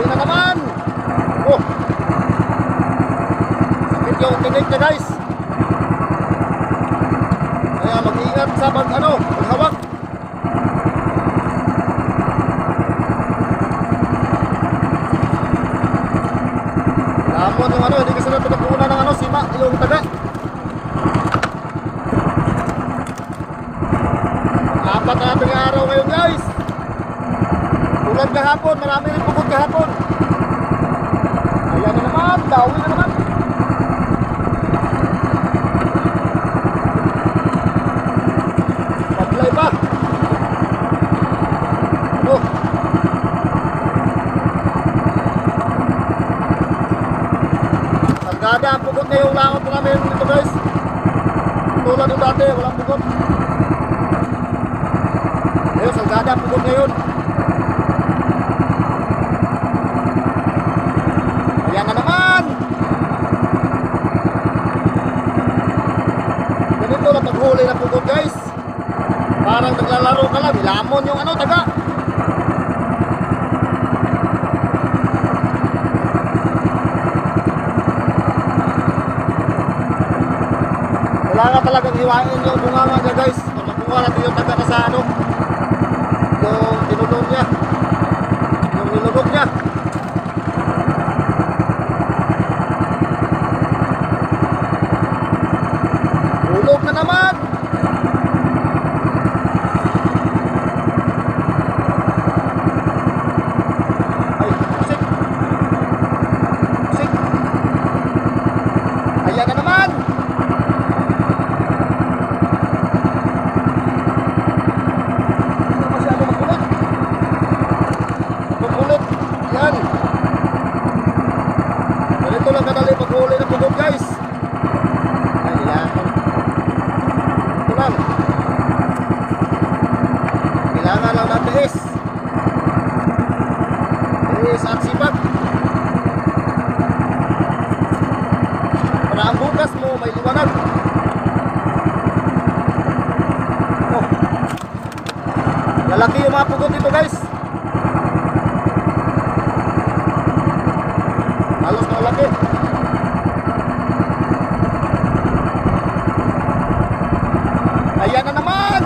Dawi na naman. Oh. Sakit yung tinik niya guys. Kaya mag-ingat sa maghawak. Lamon yung hindi kasi na pinagkunan ng sima, yung taga. Apat na natin yung araw ngayon guys. Tulad kahapon, marami rin pukot kahapon. Ayan na naman, dawi na naman. Paglay pa. Ano? Sagada ang pukot na yung langot namin dito guys. Tulad yung dati, walang pukot. Ayun, sagada ang pukot ngayon. Ayan na naman. Ganito na paghuli na pugod guys. Parang naglalaro ka lang. Lamon yung taga. Kailangan talagang hiwain yung bunganga niya guys. Kung makuha natin yung taga sa yung tinulong niya, yung nilulog niya. Hulog na naman. Ay, pusik. Pusik. Ayan na naman. Hindi masyado makulit. Makulit. Yan. Ganito lang kadali paghuli ng pugod guys. Ayan. Kailangan lang natin tiis at sipag para ang bukas mo may liwanag. Oh. Lalaki yung mga pugod dito guys, halos malaki. Ayan na naman.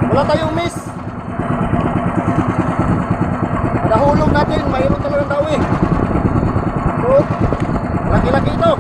Wala tayong miss. Nahulog natin. Mayroon talagang dawi. So, laki-laki ito.